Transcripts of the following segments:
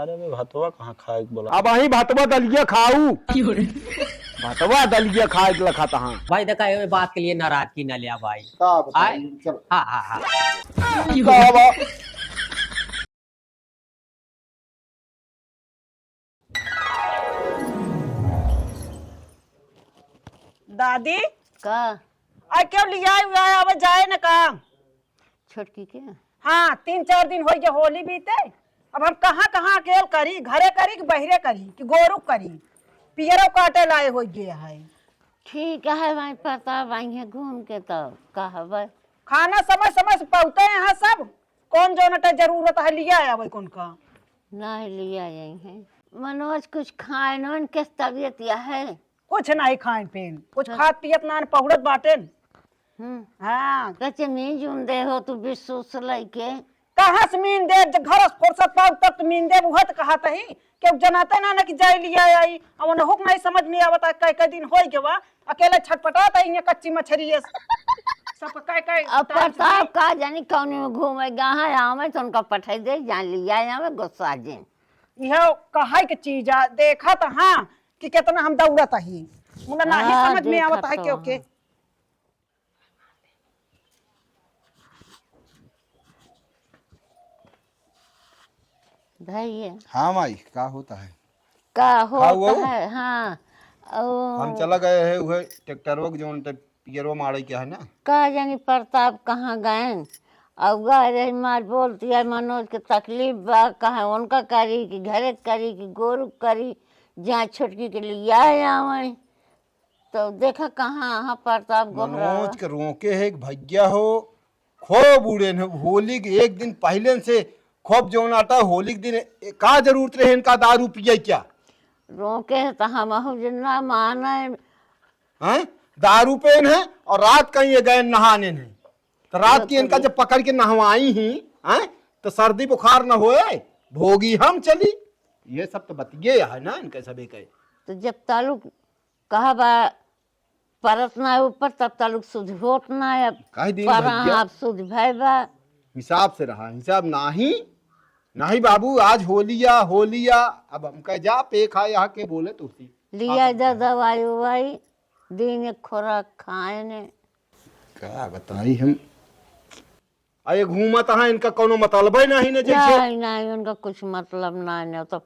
अरे मैं भतवा कहाँ खाए के बोला। अब वही भतवा दलिया खाऊ भतवा दलिया खाए के लखा तहाँ। भाई देखा ये बात के लिए नाराजगी न लिया भाई। चलो हाँ हाँ हाँ दादी का आ क्यों लिया हुआ है अब जाए न काम। छोटकी के हाँ 3-4 दिन हो गए होली बीते। अब हम कहाँ कहाँ अकेल करी, घरे करी कि बहरे करी कि गोरू करी, पियरो काटे लाए हो गए है। ठीक है भाई पता भाई है घूम के तब कहब खाना समय समय से पहुँचते हैं यहाँ सब। कौन जो नटे जरूरत है लिया है कौन का नहीं लिया जाएंगे। मनोज कुछ खाए न के तबीयत यह है कुछ नहीं खान पीन कुछ खात पियत ना पहुड़त बाटेन। हाँ कचे नहीं जुम दे हो तू विश्वास लैके कहाँ से मीन दे घर फुर्सत पाऊ तब तो मीन दे वह तो कहा ही क्यों जनाते ना कि जाए लिया आई। अब उन्हें हुक्म नहीं समझ में आवता कई दिन हो गए वा अकेले छटपटाता ही कच्ची मछली है सब कई अब प्रताप का जानी कौन में घूमे गहा आवे तो उनका पठाई दे जान लिया आवे गुस्सा जे यह कहा के चीज आ देखा तो हाँ कि कितना हम दौड़त ही उन्हें नहीं समझ में आवता है क्यों के धैर्य हाँ माई का होता है का होता है। हाँ हम चला गए है वह ट्रैक्टरों जो पियरो मारे क्या है ना का जानी प्रताप कहाँ गए अब गए मार बोलती है मनोज के तकलीफ बा कहा उनका करी कि घरे करी कि गोरू करी जहाँ छुटकी के लिए आवे तो देखा कहाँ प्रताप मनोज के रोके है भैया हो खूब उड़े होली के एक दिन पहले से खूब जौन आता होली के दिन का जरूरत रहे इनका दारू पिए क्या रोके है तो हम जितना माने हैं दारू पेन है और रात कहीं ये गए नहाने नहीं तो रात की इनका जब पकड़ के नहवाई ही हैं तो सर्दी बुखार न होए भोगी हम चली ये सब तो बतिए है ना इनके सभी के तो जब तालुक कहा बा परत ना ऊपर तब तालुक सुध होत ना अब काहे दिन पर भैया? आप सुध भाई बा हिसाब से रहा हिसाब नाही नहीं बाबू आज होलिया होलिया अब हम कह जा पे खा यहाँ के बोले तो उसी लिया इधर दवाई उवाई दिन एक खोराक खाए ने क्या बताई हम अरे घूमत है इनका कोनो मतलब है नहीं ने जैसे नहीं नहीं उनका कुछ मतलब नहीं तो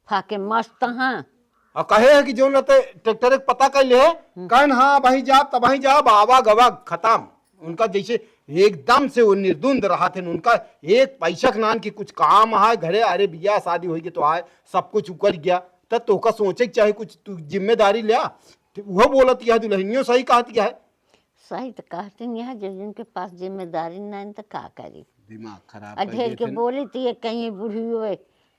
फाके मस्त हैं और कहे है कि जो रहते ट्रैक्टर के पता कर ले कहन हाँ वही जा तब वही जा बाबा गवा खत्म उनका जैसे एकदम से वो निर्द्वंद रहा थे उनका एक पैसा नान की कुछ काम है घरे अरे बिया शादी होगी तो आए सब कुछ उकर गया तब तो का सोचे चाहे कुछ तू जिम्मेदारी लिया वो बोलत यह दुल्हनियों सही कहती है सही तो कहते नहीं है जो जिनके पास जिम्मेदारी नहीं तो का करी दिमाग खराब अधेर के बोली थी ये कहीं बूढ़ी हुए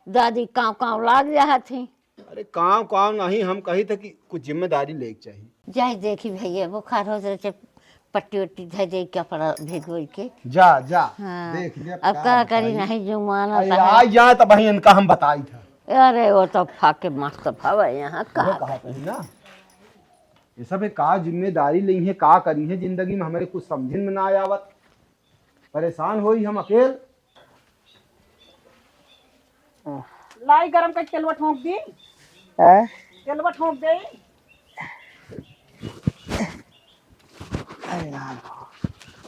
दादी काँव काँव लाग रहा थी अरे काम काम नहीं हम कही थे कि कुछ जिम्मेदारी ले चाहिए जाए देखी भैया बुखार हो रहे पट्टी वट्टी धे दे क्या पड़ा भिगो के जा जा हाँ देख ले अब क्या करी नहीं जुमाना आ यहाँ तब वही इनका हम बताई था अरे वो तो फाके मस्त भाव यहाँ का ना ये सब का जिम्मेदारी ली है का करी है जिंदगी में हमारे कुछ समझ में ना आवत परेशान होई हम अकेल लाई गरम कर तेलवा ठोक दी तेलवा ठोक दे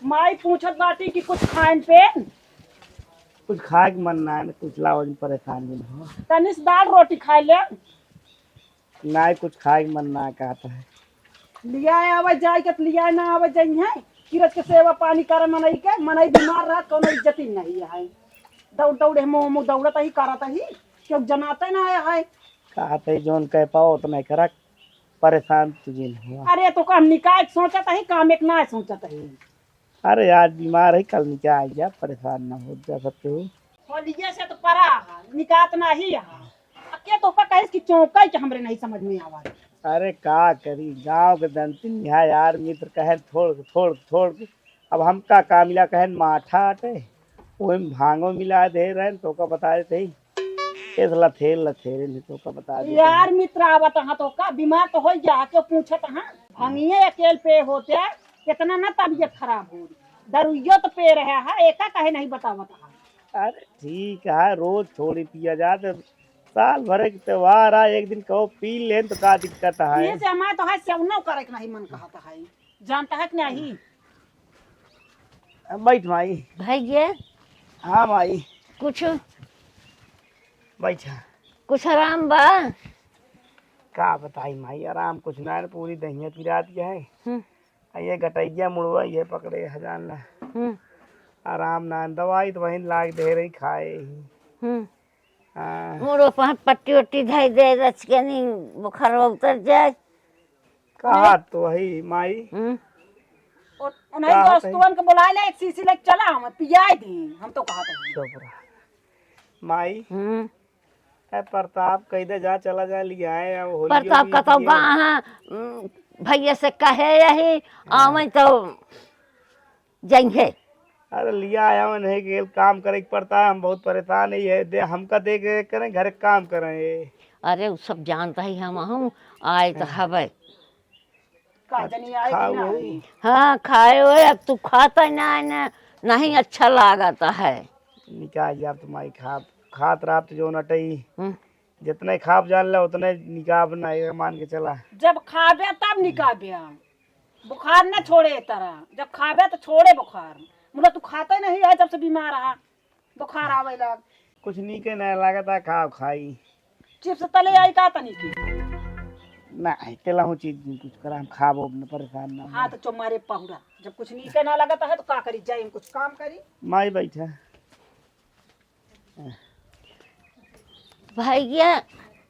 माई पूछत बाटी कि कुछ खान पे कुछ खाए के मन ना है कुछ लाओ परेशान भी हो तनिस दाल रोटी खाए ले ना कुछ खाए के मन ना कहता है लिया आवे जाए के लिया ना आवे जाई है किरत के सेवा पानी करे मनई के मनई बीमार रहा कोनो इज्जत ही नहीं है दौड़ दौड़ हम दौड़त ही करत ही क्यों जनाते ना आया है कहते जोन कह पाओ तो नहीं करा परेशान तुझे नहीं हुआ अरे तो काम निकाय सोचत ही काम एक ना सोचत ही अरे आज बीमार है कल निकाह आ गया परेशान ना हो जा सकते हो होलिये से तो परा निकात ना ही के तो का कहे कि चौका के हमरे नहीं समझ में आवा अरे का करी गांव के दंतिन यहाँ यार मित्र कहे छोड़ के अब हम का मिला कहे माठा आटे वही में भांगो मिला दे रहे तो का बता देते लथेरे नहीं तो का बता दे यार मित्र आवत हाँ तो का बीमार तो हो जा के पूछत हाँ भंगिए अकेल पे होते कितना ना तबीयत खराब हो रही दरुइयो तो पे रहा है एका कहे नहीं बतावत हाँ अरे ठीक है रोज थोड़ी पिया जाते साल भर के त्योहार आ, एक दिन कहो पी ले तो का दिक्कत है। ये से हमारे तो है सेवनो करे के नहीं मन कहता है, जानता है कि नहीं। बैठ माई। भैया हाँ माई कुछ बैठा। कुछ आराम बा? का बताई माई, आराम कुछ ना है, पूरी दहिया पिरा दिया है। हम्म, ये गटैया मुड़वा ये पकड़े हजान ला, हम्म, आराम ना। दवाई तो वहीं लाग दे रही खाए ही। हम्म। हाँ, मोरो पर पट्टी वट्टी धाई दे रच के नहीं बुखार उतर जाए। कहा तो वही माई। हम्म, और उन्हें दोस्तों के बुला ले, एक शीशी लेके चला हम पियाई दी, हम तो कहते हैं। चुप रहा माई। हम्म। प्रताप कही दे जा, चला जा लिया है। अब होली प्रताप का तो कहाँ भैया से कहे यही आवे तो जाएंगे। अरे लिया आया हूँ, नहीं कि काम करे के पड़ता है, हम बहुत परेशान ही है। दे हमका दे के करें घर के काम करें। अरे वो सब जानता ही हम आए तो हवे। का जनी आई कि ना आई। हाँ खाए हुए, अब तू खाता ना नहीं अच्छा लागता है। निकाह आप तुम्हारी खात रहा तो जो नटई हम्म, जितने खाप जान ला उतने निकाह बनाए मान के चला। जब खाबे तब निकाबे, बुखार न छोड़े तरह, जब खाबे तो छोड़े बुखार। मुझे तू खाता ही नहीं है जब से बीमार रहा, बुखार आवे लग। कुछ नी के न लागता खाओ खाई चिप्स तले आई का तनी की। ना तेला हूँ चीज कुछ करा हम खाबो न परेशान ना। हाँ तो चुम्मारे पहुरा, जब कुछ नी के ना लगता है तो का करी, जाए कुछ काम करी। माई बैठा। भैया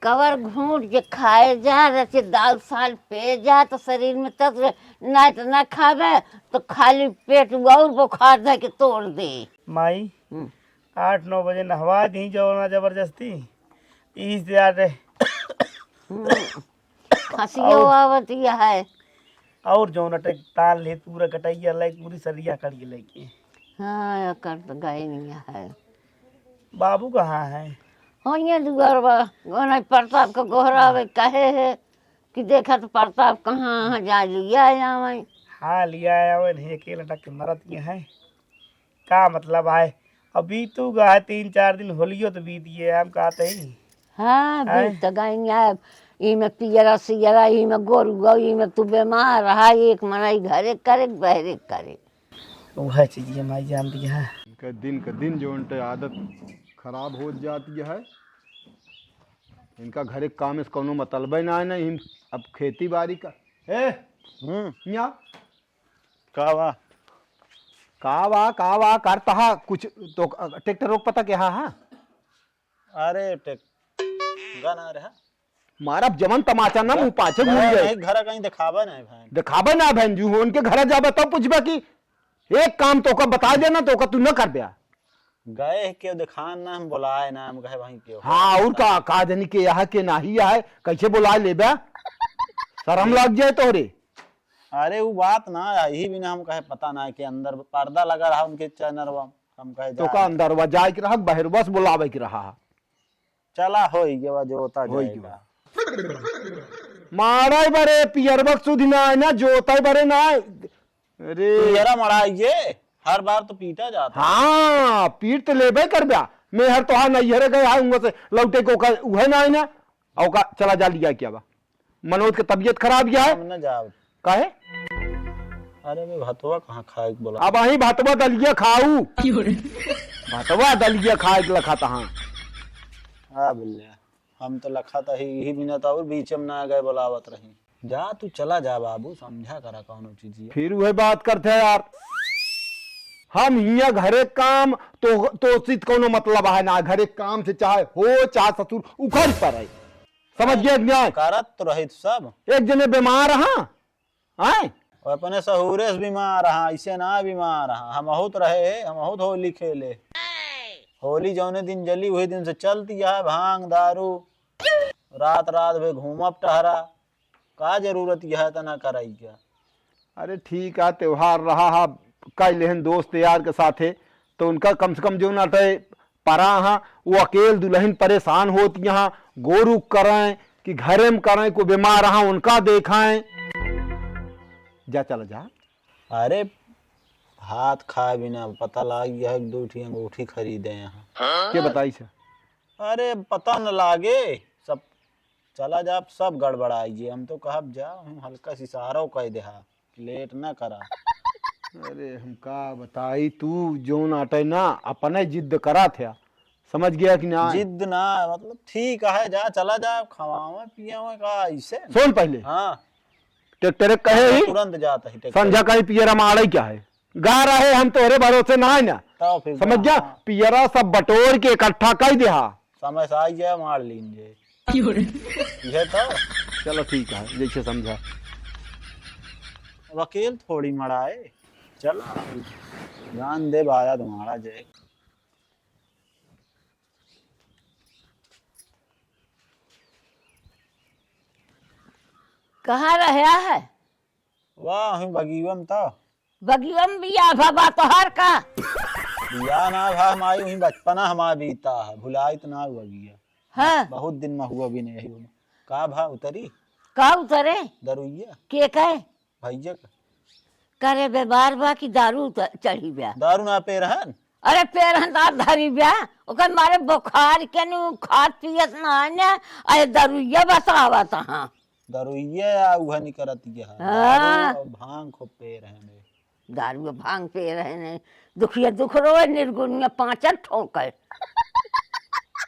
कवर घूट के खाए जा रहे दाल साल पे जा तो शरीर में तत्व ना तो ना खावे तो खाली पेट और बुखार दे के तोड़ दे। माई 8-9 बजे नहवा दी जो ना जबरदस्ती इस यार खांसियो आवती है। और जो नटे ताल ले पूरा कटैया लाइक पूरी सरिया कड़ी लेके। हाँ कर तो गए नहीं है। बाबू कहाँ है? हो ये दुगरबा गोना प्रताप का गोहरावे कहे है कि देखा तो प्रताप कहाँ जा लिया आवे। हाँ लिया आया वो नहीं अकेले टक मरत ये है। का मतलब है अब बीतूगा है 3-4 दिन होलियो तो बीत गए हम कहते ही। हाँ बीत तो गई। ई में पियरा सियरा, ई में गोरू गौ, ई में तू बीमार रहा, एक मनाई घरे करे बहरे करे। वह चीज माई जान दिया है। के दिन जो उनके आदत खराब हो जाती है। इनका घर एक काम इस कोनो मतलब ना है ना। अब खेती बाड़ी का यहाँ कावा करता है कुछ तो ट्रैक्टर रोक पता क्या है? अरे गाना रहा मारा जमन तमाचा ना मुंह पाछे घूम गए। घर कहीं दिखावा नहीं भाई, दिखाबे ना बहन जू उनके घर जाबे तब पूछबे कि एक काम तो का बता देना तो का तू न कर दिया। गए क्यों दिखान ना, हम बुलाए ना, हम कहे भाई क्यों। हाँ और का जनी के यहाँ के नाही है कैसे बुला लेबे, शर्म लग जाए तोरे। अरे वो बात ना यही भी ना, हम कहे पता ना कि अंदर पर्दा लगा रहा उनके चैनलवा, हम कहे तो का अंदर वा जाए के रहा बाहर बस बुलावे के रहा। चला हो गया जो होता जाएगा। मारा बरे पियर वक्त सुधी ना है ना जोता बरे ना। अरे यारा मरा ये हर बार तो पीटा जाता। हाँ पीट तो लेबे कर ब्या मैं हर तो नैहरे गए आऊंगा से लौटे को का उहे ना है ना औ का चला जा लिया क्या बा। मनोज की तबीयत खराब गया है। हम न जाओ काहे? अरे मैं भतवा कहाँ खाए बोला। अब अही भातवा दलिया खाऊ भातवा दलिया खाए के लखा हाँ। हाँ बोलिए हम तो लखा था ही बिना तो और बीच में ना गए बोलावत रही। जा तू चला जा बाबू, समझा करा कौनो चीज। फिर वह बात करते हैं यार, हम हिया घरे काम तो सिर्फ कोनो मतलब है ना। घरे काम से चाहे हो चाहे ससुर उखड़ पर है, समझ गए न्याय करत तो रही सब। एक जने बीमार रहा आए और अपने सहुरे से बीमार रहा, ऐसे ना बीमार रहा। हम बहुत रहे, हम बहुत होली खेले। होली जौने दिन जली वही दिन से चलती है भांग दारू, रात रात में घूमब टहरा। का जरूरत यह है ना कराई क्या। अरे ठीक है त्योहार रहा है कई लेहन दोस्त यार के साथे तो उनका कम से कम जो ना परा हाँ वो अकेल दुल्हन परेशान होती यहाँ गोरू करें कि घरे में करें को बीमार रहा उनका देखाएं। जा चला जा। अरे भात खाए बिना पता लग गया 2 अंगूठी खरीदे यहाँ के बताई से? अरे पता न लागे सब चला जा सब गड़बड़ाइए। हम तो कहब जा हम हल्का सी सहारा कह दे लेट न करा। अरे हम का बताई, तू जोन आटे ना अपने जिद करा था, समझ गया कि ना? जिद ना मतलब ठीक है, जा चला जा खवावे पियावे का ऐसे। सुन पहले, हाँ ट्रैक्टर कहे ही तुरंत जाता ही ट्रैक्टर। संझा कहीं पियरा माड़ा क्या है, गा रहे हम तोरे भरोसे ना है ना, तो फिर समझ गया? पियरा सब बटोर के इकट्ठा कर दे। समय से आई जाए मार लीजिए ये तो। चलो ठीक है, जैसे समझा। वकील थोड़ी मड़ाए, चला जान दे बाया तुम्हारा जय। कहाँ रहा है? वाह हम बगीवम था। बगियम बिया बाबा तोहर का। या ना भा हमारी वही बचपना हमारा बीता है, भुलाई तो ना हुआ गया। हाँ बहुत दिन में हुआ भी नहीं हुआ। का भा उतरी का उतरे दरुइया के कहे भैया का करे बेबार बा की दारू चढ़ी ब्या। दारू ना पे रहन। अरे पेरहनदार धरी ब्या ओकर मारे बुखार के नु खात पियत ना ने अरे दारूया बतावा तहां। दरुइया या उहा नहीं करती है। हाँ। दारू और भांग खूब पे रहने। दारू भांग पे रहे ने दुखिया दुख रोए निर्गुणिया पांचर ठोकर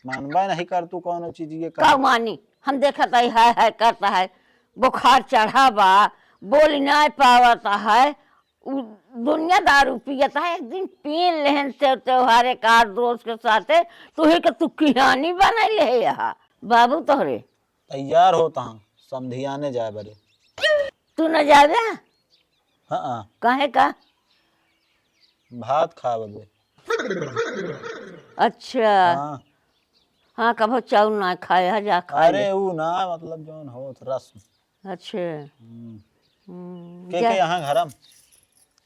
मानबा नहीं कर तू कौन चीज ये का कर। मानी हम देखत है करता है बुखार चढ़ा बा बोल ना पावता है दुनिया दारू पियता है। एक दिन पी लेहन से त्योहार का दोस्त के साथे तुहे के तू कहानी बना ले यहाँ बाबू तोहरे तैयार होता हूँ समधियाने जाए बड़े। तू न जावे हाँ कहे का भात खा बे। अच्छा हाँ हाँ कभो चाउल ना खाए है जा खाए अरे वो ना मतलब जोन हो रस। अच्छा के यहाँ घरम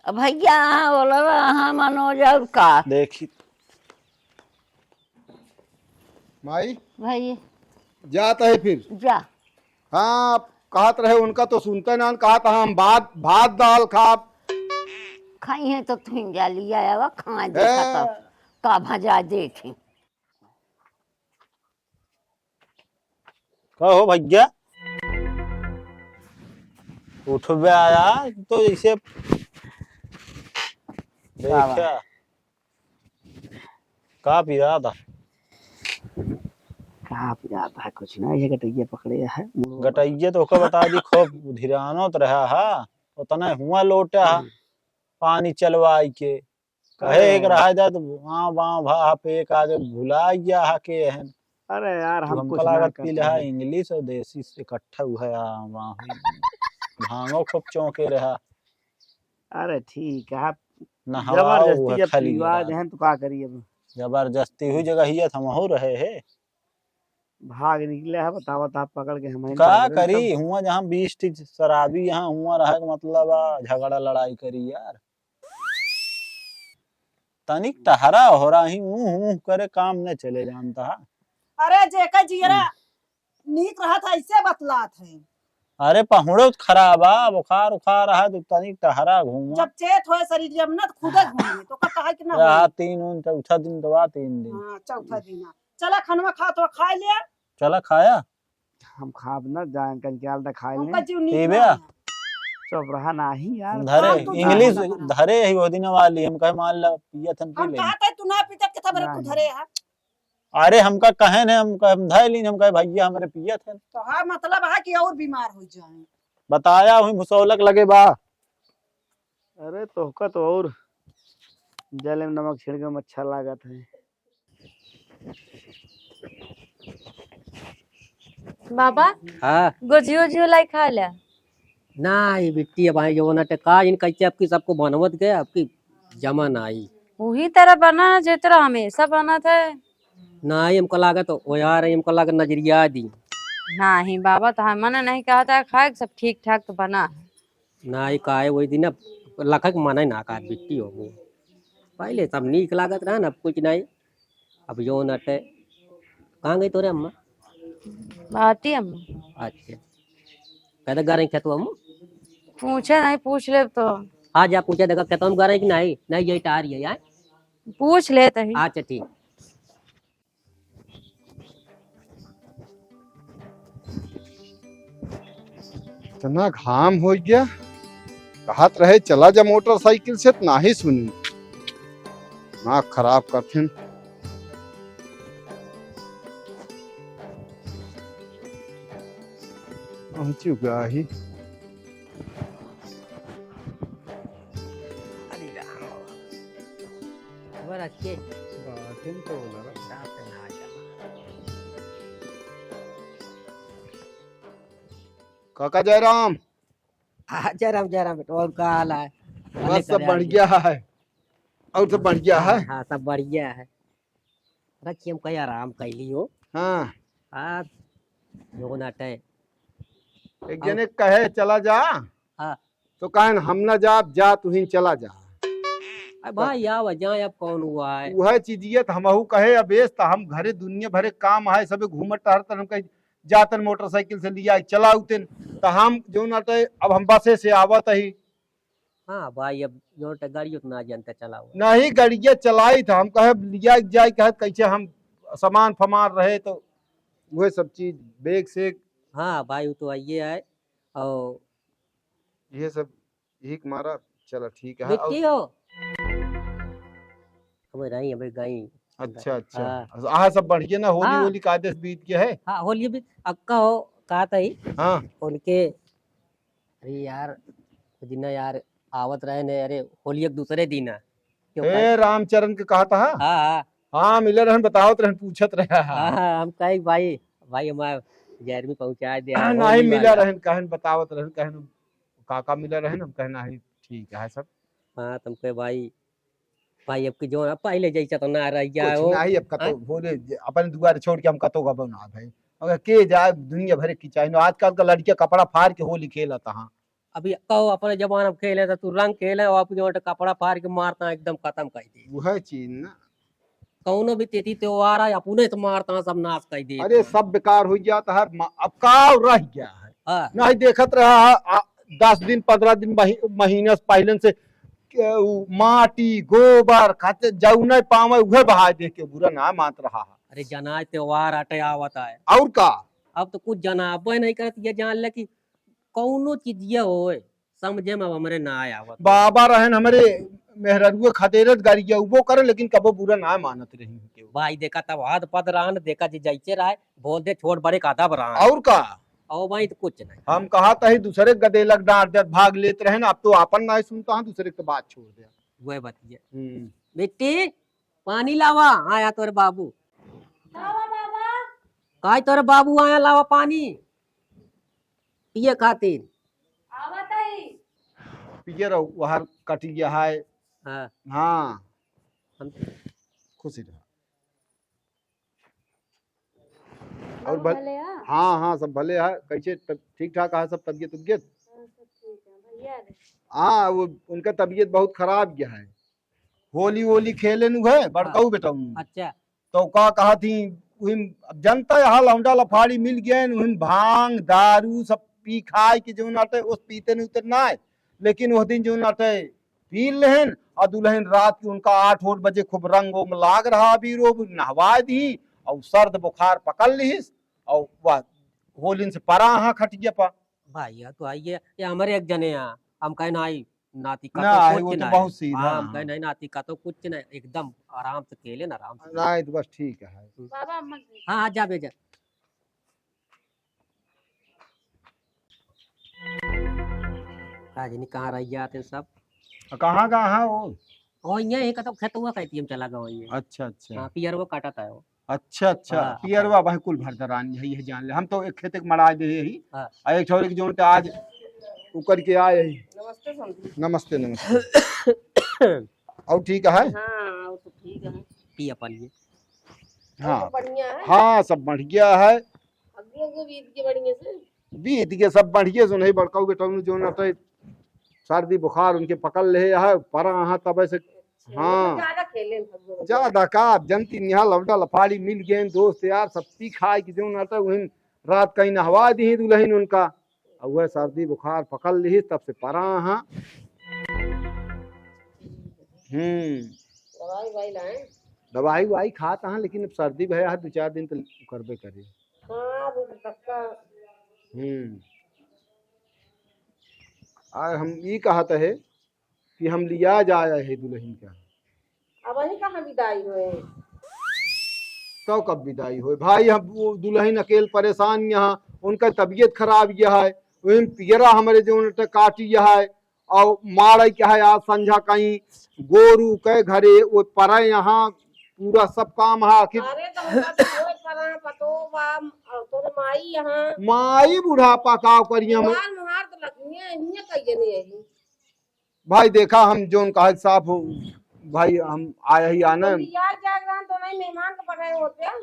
भैया हाँ बोला हाँ मनोज और का देखी माई भाई जाता है फिर। जा हाँ कहत रहे उनका तो सुनते ना, कहा था हम भात भात दाल खा। खाई है तो तुम जा लिया आवा खा देखा तब का भजा देखी। कहो भैया उठ बे आया तो इसे देखा का पी रहा था। कहाँ पे जाता है कुछ ना, ये गटैया पकड़े है। गटैये तो ओके बता दी खूब धिरानो तो रहा हा उतना हुआ लोटा हा पानी चलवाई के कहे एक रहा जा तो वहाँ वहाँ भा पे एक आगे भुला गया हा के है। अरे यार हम हमको कुछ ना लागत पी करते रहा हैं। इंग्लिश और देसी से इकट्ठा हुआ है वहाँ भांगो खूब चौंके रहा अरे ठीक है, नहवाओ जबरदस्ती जब खाली रिवाज है तो क्या करिए अब। जबरदस्ती हुई जगह ही हम हो रहे है। भाग निकले है, बतावत आप पकड़ के हमें का करी हुआ जहाँ 20 शराबी यहाँ हुआ रहा मतलब झगड़ा लड़ाई करी यार। तनिक टहरा हो रहा ही हूँ करे काम न चले जानता है। अरे जेका जियरा नीक रहा था ऐसे बतलात है। अरे पहुड़ो खराब आ बुखार उखार रहा तो तनिक टहरा घूमा जब चेत होए शरीर जब न खुदे घूमे तो कहा कि ना रहा होई। 3 उन चौथा दिन दवा 3 दिन हाँ चौथा दिन चला खनवा खा तो खा लिया चला खाया हम खाब ना जाए कल क्या खा उनका लें। जीव नीक पीबे ना है। चुप रहा नहीं यार। धरे हाँ, तू इंग्लिश जा, जा। धरे ही वो दिन वाली हम कहे मान ला पिया थन पी हम ले। कहा था तू ना पीता के तबरे तू नहीं। धरे है। अरे हमका कहे ने हम कहे धय लीन हम कहे भैया हमारे पिया थे तो हाँ मतलब है कि और बीमार हो जाए। बताया हुई भुसौलक लगे बा। अरे तो तो और जल में नमक छिड़के में अच्छा लागत है। बाबा हाँ गोजियो जियो लाई खा लिया ना ये बिट्टी अब आई जो ना का इन कैसे आपकी सबको बनवत गए आपकी जमा ना आई वही तरह बना जिस तरह हमेशा बना था। ना ही हमको लागत वो यार हमको लागत नजरिया दी नहीं बाबा तो हमने नहीं कहा था खाए सब ठीक ठाक तो बना है। ना ही का वही दिन अब लखक मना ना का बिट्टी हो वो पहले सब नीक लागत रहा ना अब कुछ नहीं अब जो नटे कहाँ गई तोरे अम्मा बाती हम अच्छा कहते गा रही खेतवा अम्मा पूछे नहीं पूछ ले तो हाँ जा पूछे देखा खेतवा में गा रही कि नहीं नहीं यही टार है यार पूछ लेते ही। अच्छा ठीक इतना घाम हो गया, कहत रहे चला जा मोटरसाइकिल से, तो ना ही सुनी, नाक खराब करथिन। पहुंची गया ही। काका जयराम, जयराम जयराम बेटा, और का हाल है? बस सब बढ़िया है, और सब बढ़िया है। हाँ सब बढ़िया है। रखिए हम कहीं आराम कर लियो। हाँ, हाँ जो नाटे एक जने कहे चला जा, हाँ तो कहन हम ना जा तू ही चला जा। अरे भाई या वजह अब कौन हुआ है? वह चीजिए तो हमहू कहे अबेस, तो हम घरे दुनिया भरे काम है, सबे घूमत टहरत, हम कहे जातन मोटरसाइकिल से लिया चला उतन, तो हम जो नाटे अब हम बसे से आवत ही। हाँ भाई अब जो गाड़ी उतना जनता चला हुआ। नहीं गड़िया चलाई था, हम कहे लिया जाए, कहे कैसे हम सामान फमान रहे, तो वह सब चीज बैग से हाँ भाई वो तो आइए है। और ये सब एक मारा, चलो ठीक है। बेटी हो हमें रही हमें गई। अच्छा अच्छा, हाँ। आहा सब बढ़िया ना, होली हाँ। होली का आदेश बीत गया है। हाँ होली भी अक्का हो कहा था ही हाँ उनके। अरे यार दिन यार आवत रहे ने, अरे होली एक दूसरे दिन है क्यों ए रामचरण के कहा था। हाँ हाँ हाँ मिले रहन, बताओत रहन, पूछत रहे। हाँ हाँ हम कहे भाई भाई हमारे जहर पहुंचा दे नहीं मिला रहन, कहन बतावत रहन, कहन काका मिला रहन, हम कहना है ठीक है सब। हाँ तुम कहे भाई भाई अब की जो है पहले जैसा तो ना रह गया कुछ हो। नहीं, अब कतो बोले अपन दुआरे छोड़ के हम कतो गबो ना भाई, अगर के जाए दुनिया भर की चाहिए। आजकल का लड़कियां कपड़ा फाड़ के होली खेलता। हाँ अभी कहो अपने जमाना में खेले था तू रंग खेले और आप जो कपड़ा फाड़ के मारता एकदम खत्म कर दे। वह चीज ना, कौनो भी तिथि त्योहार है अपने तो मारता सब नाश कर दे। अरे सब बेकार हो जाता है, अब का रह गया है। हाँ नहीं देखत रहा है, 10 दिन 15 दिन महीने से पहले से माटी गोबर खाते जाऊ नहीं पावे, उहे बहा दे के बुरा ना मान रहा है। अरे जना त्योहार हटे आवता है और का अब तो कुछ जनाबे नहीं करती ये जान ले कि कौनो चीज ये होए समझे में हमरे ना आया आवत। बाबा रहन हमारे मेहररुए खतेरत गाड़िया उबो करे, लेकिन कबो बुरा ना मानत रही। भाई देखा तब हाथ पद रहा देखा जी जैसे रहा बोल दे छोड़ बड़े का दब रहा और का और भाई तो कुछ नहीं। हम कहा था ही दूसरे गदे लग डांट देत भाग लेते रहे, अब तो आपन ना सुनता है, दूसरे की बात छोड़ दिया। वह बतिए बेटी पानी लावा आया तोरे बाबू। काय तोरे बाबू आया लावा पानी पिए खातिर। पिए रहो वहां कटिया है। हाँ हाँ हम खुशी रहा। और हाँ हाँ सब भले है, कैसे ठीक ठाक है सब, तबियत उबियत। हाँ वो उनका तबीयत बहुत खराब गया है, होली होली खेले नु है बड़काऊ बेटा। अच्छा तो का कहा थी अब जनता यहाँ लौंडा लफाड़ी मिल गए, भांग दारू सब पी खाए के जो नाटे उस पीते न उतर ना है। लेकिन वह दिन जो नाटे पी लेहन और दुल्हन रात की उनका 8 बजे खूब रंग उंग लाग रहा, अबीर नहवा दी और सर्द बुखार पकड़ लीस और वह होलिन से परा हाँ खट गया पा। भाई तो आइए ये हमारे एक जने यहाँ हम कहे ना आई नाती का ना तो वो कुछ तो नहीं। बहुत सीधा। हाँ, हम कहे नहीं नाती का तो कुछ नहीं एकदम आराम से खेले ना आराम से। नहीं तो बस ठीक है। हाँ हाँ जा बेजा। राजनी कहाँ रह जाते सब? कहाँ कहाँ वो? और ये कतब खेतुआ कहती हम चला गया ये। अच्छा अच्छा। हाँ पियर वो काटा था वो। अच्छा अच्छा हाँ, पियरवा भाई कुल भरदरानी है, यही जान ले। हम तो एक खेत के मरा दे ही हाँ। आ एक छोरे के जोन ते आज उकर के आए ही। नमस्ते नमस्ते। और ठीक है? हाँ तो ठीक है। पी अपन ये। हाँ बढ़िया है। हाँ सब बढ़िया है, अगे अगे बीत के बढ़िया से बीत के सब बढ़िया जो नहीं बड़काऊ बेटा जो न सर्दी बुखार उनके पकड़ ले है परा हाँ तब से। हाँ ज्यादा खेले सब ज्यादा का जनती निहा लवडा लफाड़ी मिल गए दोस्त यार, सब पी खाए की जो नाता वही रात कहीं नहवा दी दुल्हन उनका और वह सर्दी बुखार पकड़ ली तब से परा हाँ। दवाई वाई लाए। दवाई वाई खाता हाँ, लेकिन अब सर्दी भया है 2-4 दिन तो करबे करे। हाँ वो तक्का। आज हम ये कहते है कि हम लिया जाए है दुल्हन का। अब वही कहाँ विदाई हुए। तो कब विदाई हो भाई? हम वो दुल्हन अकेले परेशान यहाँ, उनका तबीयत खराब यह है, वही पियरा हमारे जो काटी यह है और मारे क्या है आज संझा कहीं गोरू के घरे वो पर यहाँ पूरा सब काम है। आखिर अरे तो हमरा तो होए परा पतो बा तोरे माई यहाँ माई बुढ़ापा का करिए मुहार मुहार तो लगनी हिया कहिए नहीं है। भाई देखा हम जो उनका साफ भाई हम आया ही आना यार जागरण तो नहीं मेहमान को पठाए होते हैं।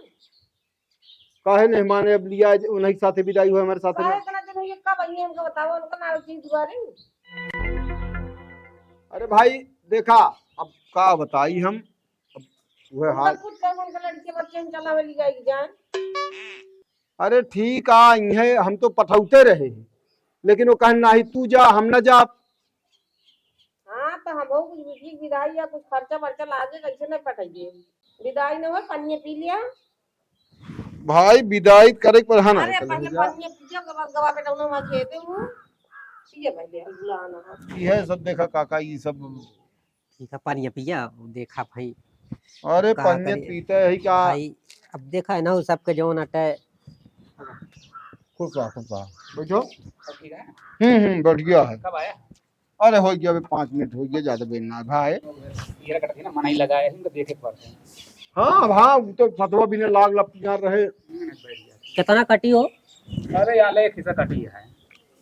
काहे नहीं माने अब लिया उन्हीं के साथ विदाई हुआ हमारे साथ काहे में। इतना दिन ये कब आई हमको बताओ उनका नाम चीज दुआरे। अरे भाई देखा अब का बताई हम अब वह हाल। कुछ टाइम उनका लड़के बच्चे में चला वाली जाएगी जान। अरे ठीक है हम तो पठौते रहे हैं, लेकिन वो कहन नहीं तू जा हम न जा। हाँ तो हम कुछ बिजली विदाई या कुछ खर्चा वर्चा लागे कैसे नहीं पटाइए। विदाई न हो पानी पी लिया। भाई विदाई करे पर हाँ अरे पहले पानी पीजिए के बाद गवा बेटा उन्हें वहां खेते हूँ पिए पहले बुलाना ये सब देखा काका ये सब। ठीक है पानी पिया देखा भाई। अरे का पन्ने करे? पीते है क्या? भाई अब देखा है ना वो सबके जो नटे खुश रहा बैठो। बैठ गया है। कब आया? अरे हो गया अभी 5 मिनट हो गया, ज्यादा बेलना है भाई। ये कटती ना मनाई लगाए इनको देखे पड़ते हैं। हाँ हाँ वो तो फतवा भी ने लाग लपिया रहे। कितना कटी हो? अरे यार एक हिस्सा कटी है।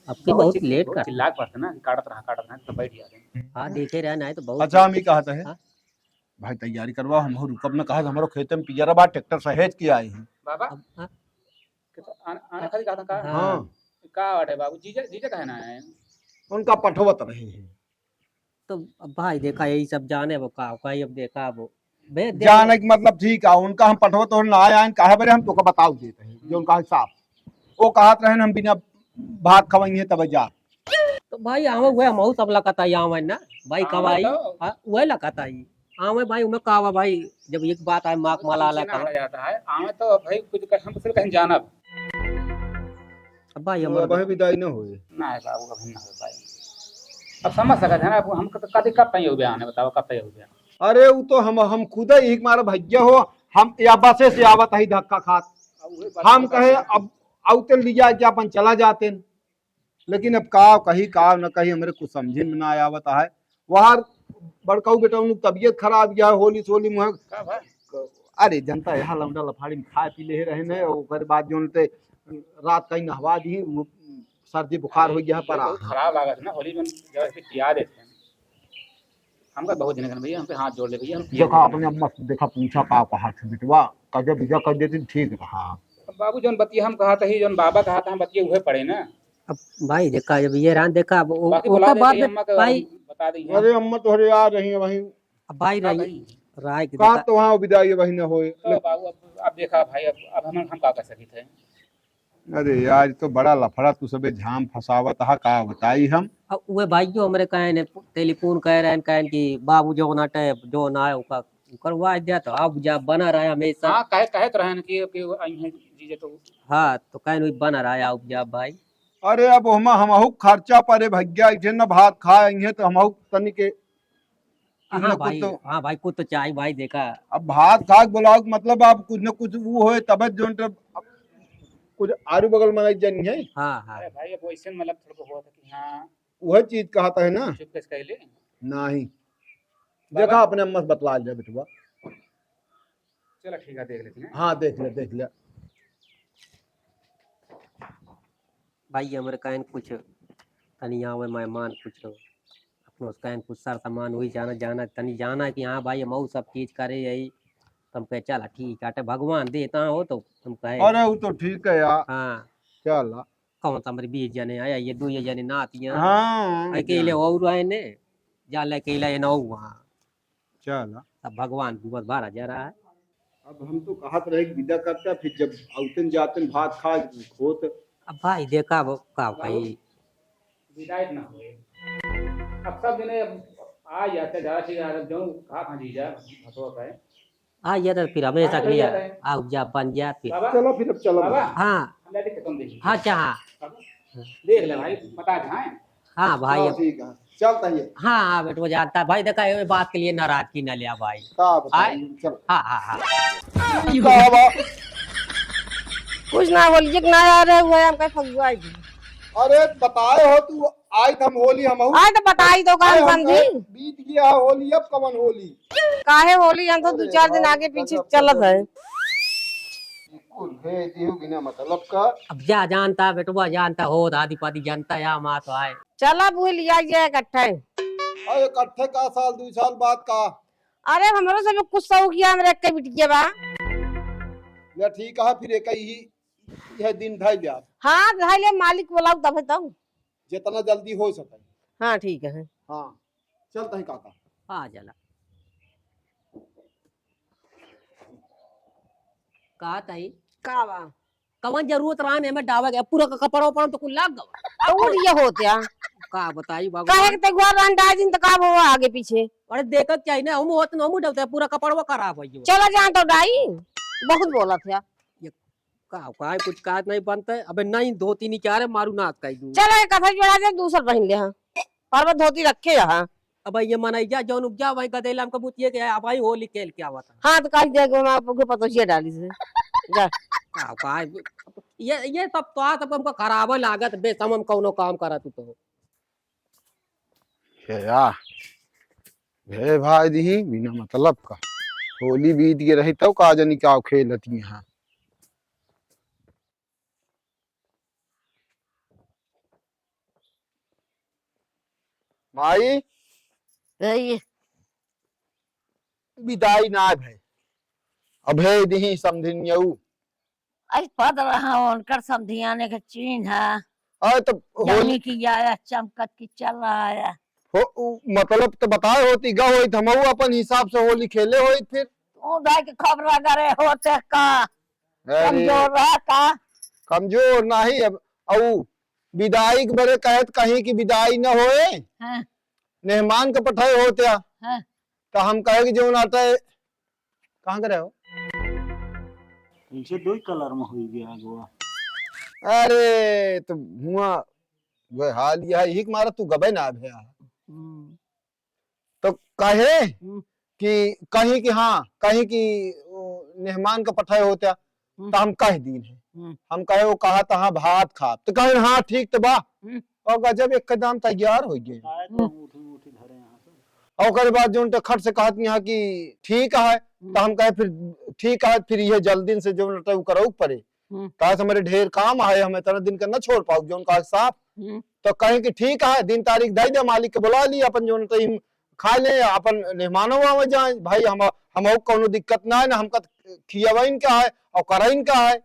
अब की बहुत लेट कर। चिल्ला पड़ता ना काटत रहा तो बैठ गया। हाँ देखे रहे ना तो बहुत। अच्छा हम ही कहते हैं हाँ? भाई तैयारी करवा, हम रुकब न कहा हमारे खेत में पियरा बा ट्रैक्टर सहेज के आए हैं। बाबा अब हाँ, आने खाली कहा था का हाँ का बाटे बाबू जीजा जीजा कहना है। उनका पठवत रहे हैं। तो अब भाई देखा यही सब जाने वो का अब देखा वो जाने की मतलब ठीक है उनका हम पठवत और ना आया काहे बरे हम तो का बताओ देते हैं जो उनका हिसाब वो कहत रहे हम बिना भात खवाइए तब जा। तो भाई आवे वह मऊ सब लकाता आवे ना भाई कवाई तो- वह लकाता ही आवे भाई उमे कावा भाई जब एक बात आए माक माला ला ना जाता है आवे तो भाई कुछ हम सिर्फ कहीं जाना अब भाई हमर वह विदाई न होए ना है बाबू कभी ना हो भाई। अब समझ सकते हैं ना अब हम कब तक हो गया आने बताओ कब तक हो गया। अरे वो तो हम खुद ही मारा भैया हो हम या बसे से आवत ही धक्का खात हम कहे अब आउते लिया क्या अपन चला जाते न। लेकिन अब का कहीं का न कहीं हमारे कुछ समझे में ना आवत है। वहां बड़काऊ बेटा उन तबीयत खराब या होली सोली मुह का भाई अरे जनता यहाँ लौंडा लफाड़ी में खाए पी ले रहे ने ओकर बाद जो ते रात कहीं नहवा दी वो सर्दी बुखार हो गया पर बहुत खराब लगा था ना होली में जब ऐसे याद है हमका बहुत दिन भैया हम पे हाथ जोड़ ले भैया हम देखा अपने अम्मा से देखा पूछा का कहा था बेटवा कजे बीजा कर देती ठीक रहा। बाबू जोन बतिया हम कहा था ही जोन बाबा कहा था हम बतिया हुए पड़े ना। अब भाई देखा जब ये रान देखा अब बाकी वो बुला का देते बात हैं, अम्मा को भाई बता दी अरे अम्मा तो हरे आ रही है वहीं अब भाई रही राय के कहा देखा तो वहाँ विदाई वही न होए। तो बाबू अब देखा भाई अब हम का कर सकी थे। अरे यार तो बड़ा लफड़ा तू सबे झाम फसावत हा का बताई हम। अब वे भाई जो हमरे कहे ने टेलीफोन कह रहे हैं कहें कि बाबू जो ना टे जो ना है उका करवा दिया तो अब जा बना रहा हमेशा। हाँ कहे तो रहे कि आई हैं जीजे तो हाँ तो कहें बना रहा अब जा भाई। अरे अब हमहु खर्चा परे भैया इठे न भात खाए तो हमहु तनी के हाँ भाई हाँ भाई कुछ तो चाहिए भाई देखा अब भात खा बुलाओ मतलब आप कुछ न कुछ वो होए तब जो कुछ आरू बगल में जानी है। हाँ हाँ अरे भाई अब वैसे मतलब थोड़ा हुआ था कि हाँ वह चीज कहता है ना चुप कैसे कहले नहीं देखा अपने अम्मा से बतला लिया बेटवा। चलो ठीक है देख लेते हैं। हाँ देख ले भाई हमारे कहन कुछ तनिया हुए मेहमान कुछ अपनो कहन कुछ सार सामान वही जाना तनी जाना कि हाँ भाई हम सब चीज करे यही तुम कहे चला ठीक है भगवान देता हो तो तुम कहे अरे वो तो ठीक है यार हाँ चल कौन सा हमारे 20 जने आया ये 2 जने नातियां हाँ अकेले और आए ने जाले अकेले न वहाँ चल सब भगवान बहुत बारा जा रहा है। अब हम तो कहत रहे कि विदा करता फिर जब आउतन जातन भात खा खोत अब भाई देखा वो का भाई विदाई ना हुए अब सब जने आ जाते जा ठीक है जो कहा था जीजा भसवा का है आ जाता फिर हमेशा के लिए आ जा बन जा फिर बाबा चलो फिर अब चलो बाबा हाँ हम ले के तुम देखिए हाँ चाह देख ले भाई पता कहाँ है हाँ भाई हाँ, ठीक है चलता ही है। हाँ हाँ बेटो जानता है भाई, देखा ये बात के लिए नाराजगी न लिया भाई। का बताइए, आए? चलो हाँ हाँ हाँ का बा- कुछ ना बोलिए ना आ रहे हुए हम कहीं फगुआ जी। अरे बताए हो तू आई हम होली हम आए तो बताई तो काम समझी। बीत गया होली, अब कवन होली। काहे होली हम तो 2-4 दिन आगे पीछे चलत है। कुल भेज दियो बिना मतलब का। अब जा जानता बेटुआ जानता हो दादी पादी जानता है माँ तो आए। चला भूल जाइए इकट्ठे। अरे इकट्ठे का साल 2 साल बाद का। अरे हमरो से भी कुछ शौकिया में रख के बिटिया बा। या ठीक है फिर एक ही यह दिन धाई लिया, हाँ ले मालिक बोलाऊ तब तब। जितना जल्दी हो सके। हाँ ठीक है। हाँ चलता है काका। हाँ चला कहा ताई का बा कवन जरूरत रहा है मैं डावा गया पूरा का कपड़ा उपड़ा तो कुल लाग गवा। और ये होते हैं का बताई काहे भगवान। के तेगुआ रंडा दिन तक का हुआ आगे पीछे। अरे देखत चाहिए ना हम होत न हम डलते पूरा कपड़वा खराब हो गयो। चला जान तो डाई बहुत बोला था। का कुछ काज नहीं बनता। अबे नहीं धोती नहीं क्या रे मारू नाथ कही दूं। चलो एक कथा जोड़ा दे दूसर पहन ले। हाँ पर्वत धोती रखे यहाँ। अब ये मनाई जा जौन उपजा वही गदेला हमको पूछिए कि अब भाई होली खेल क्या हुआ था। हाँ तो कहीं देख मैं आपको पतोसिया डाली से जा। का ये सब तो आ सब हमको खराब लागत बेसम हम कौनो काम करा तू तो। या भे भाई दी बिना मतलब का होली बीत के रही तब का जनी क्या खेलती यहाँ। माई ये विदाई ना भे अभे दी समधिनियऊ। आज पद रहा उनकर समधियाने के चीन है। अरे तो होली जानी की आया चमकत की चल रहा है। मतलब तो बताए होती गा होई हमहू अपन हिसाब से होली खेले होई फिर। तू दाई के खबर करे होते का अरे कमजोर रहा का। कमजोर नहीं अब औ विदाई के बरे कहत कहीं की विदाई न होए हाँ मेहमान के पठाए होते हाँ तो हम कहे कि जो नाते कहाँ करे हो। इनसे दो ही कलर में हुई गया गोवा। अरे तो हुआ वह हाल यह ही मारा तू गबे ना भैया तो कहे कि कहीं की हाँ कहीं की मेहमान का पठाए होते तो हम कह दीन है हम कहे वो कहा तहाँ भात खा तो कहे हाँ ठीक तो बा और गजब एक कदम तैयार हो गए। और ओकर बाद जो उनके खट से कहत यहाँ की ठीक है तो हम कहे फिर ठीक है फिर ये जल्दी से जो नटे करो पड़े कहा हमारे ढेर काम है हमें तरह दिन का न छोड़ पाओ जो उनका साफ तो कहें कि ठीक है दिन तारीख दे दे मालिक के बुला ली अपन जो नटे खा ले अपन मेहमानों में जाए भाई हम कोनो दिक्कत ना है ना हमका खियावाइन का है और कराइन का है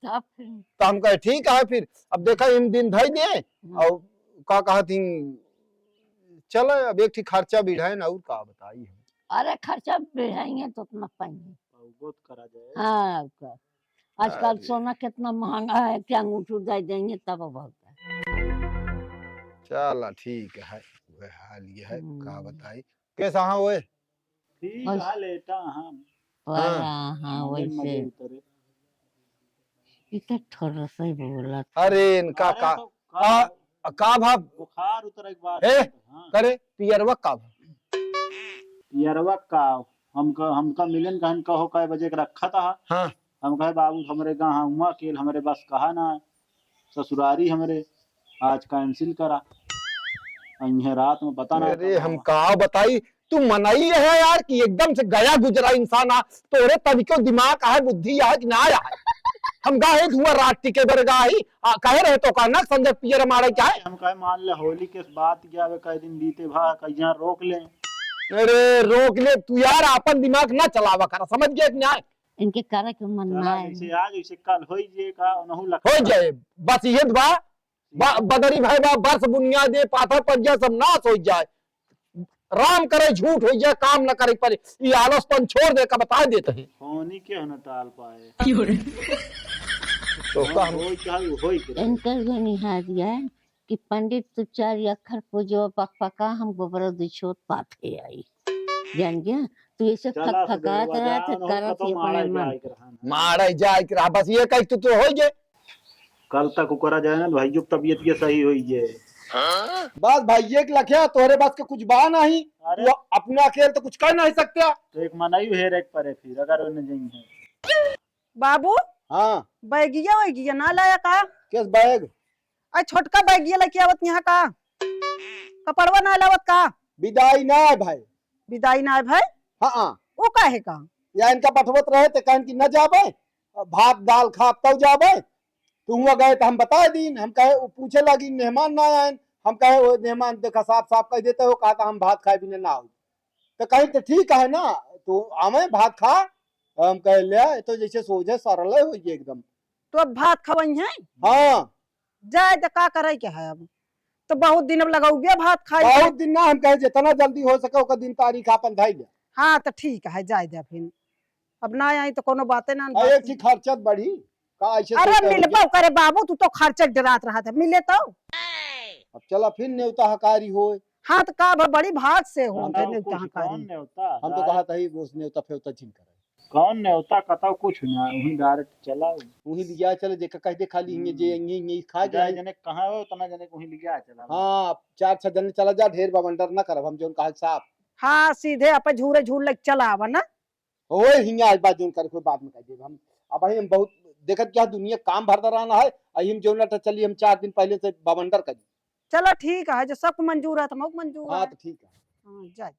तो हम कहे ठीक है फिर अब देखा इन दिन धई दे और का कहा थी चलो अब एक ठीक खर्चा बढ़ाए ना और का बताई है। अरे खर्चा बढ़ाएंगे तो उतना पाएंगे बहुत करा जाए। हाँ का। आजकल सोना कितना महंगा है क्या अंगूठी दे देंगे तब बहुत है। चला ठीक है वह हाल ये है का बताई कैसा हाँ वो ठीक है लेटा हम हाँ हाँ वैसे इतना थोड़ा सा ही बोला। अरे इनका का का भाव बुखार उतर एक बार ए करे पियरवा का भाव पियरवा का हमका मिलन कहन कहो काय बजे के रखा था। हाँ हम कहे बाबू हमरे गाँव हुआ केल हमरे बस कहा ना ससुरारी हमरे आज कैंसिल करा अइहे रात में पता ना। अरे हम का बताई तू मनाई है यार कि एकदम से गया गुजरा इंसान आ तोरे तनिको दिमाग है बुद्धि है कि ना आया है हम गाहे धुआ रात टिके बर गाही कहे रहे तो का ना संजय पियर मारे क्या है। हम कहे मान ले होली के बात क्या वे कई दिन बीते भा कई यहाँ रोक ले। अरे रोक ले तू यार अपन दिमाग ना चलावा कर समझ गया कि ना इनके करे के मन ना है। जैसे आज वैसे कल होई जे का नहु लख हो जाए बस ये बदरी भाई बा बस बुनियादे पाथर पर सब नाश हो जाए राम करे झूठ हो जाए काम न करे पर ये आलसपन छोड़ दे का बता देते हैं होनी के न टाल पाए तो हम होई क्या होई के इनकर गनी दिया है कि पंडित तू 4 अक्षर पूजो पका हम गोबर दिछोत पाथे आई जान गया तू ऐसे फकफकात रहा तो करत ही अपने मन मारे जाए कि बस ये कह तू तो हो जाए कल तक करा जाए ना भाई जो तबीयत के सही होई जे बस भाई एक लखिया तोहरे बात के कुछ बा नहीं, अरे तू अपना अकेले तो कुछ कर नहीं सकते। तो एक मनाई हेर एक परे फिर अगर उन्हें जाएंगे बाबू हाँ बैगिया वैगिया ना लाया का? किस बैग? आई छोटका बैगिया लेके आवत यहाँ का? कपड़वा ना लावत का? विदाई ना है भाई। विदाई ना है भाई? हाँ वो काहे का? या इनका पठवत रहे तो कहन की न जाबे, भात दाल खा तब जाबे। तू हुआ गए तो हम बता दीन, हम कहे वो पूछे लगी मेहमान ना आए, हम कहे वो मेहमान देखा साफ साफ कह देते हो, कहा था हम भात खाए बिना ना हो तो कहीं तो ठीक है ना, तो आवे भात खा। हम कहे ले तो जैसे सोचे सरल हो एकदम। तो अब भात खवई है? हाँ जाए तो का करे के है? अब तो बहुत दिन अब लगाओगे भात खाई के। बहुत दिन ना, हम कहे जितना जल्दी हो सके ओका दिन तारीख अपन धाई ले। हाँ तो ठीक है जाए दे फिर, अब ना आई तो कोनो बातें ना। एक चीज खर्चत बढ़ी का ऐसे अरे सोचते मिल रहोगे। पाओ करे बाबू, तू तो खर्चा डरात रहा था, मिले तो। अब चला फिर न्योता हकारी हो। हाँ तो का बड़ी भाग से हो बताओ गए कुछ, कहाँ कौन का? न्योता? हम तो कहा था ही वो न्योता फेवता जिन करे कौन न्योता कताओ कुछ ना, वही डायरेक्ट चला वही लिया चले देखा कह दे खाली हिंगे जे ये खा जाए गए। जने कहाँ हो उतना जने को ही लिया चला। हाँ 4-6 जन चला जा, ढेर बवंडर ना करब हम जोन कहा साफ हाँ सीधे अपन झूरे झूर लग चला आवा ना। ओए हिंगा आज बात जोन कर कोई बात में कह दे हम। अब भाई हम बहुत देखत क्या दुनिया काम भरता रहना है, हम जोन ना चली हम 4 दिन पहले से बवंडर करी। चलो ठीक है, जो सब मंजूर है तो मौक मंजूर हाँ है। तो ठीक है। हाँ जाए।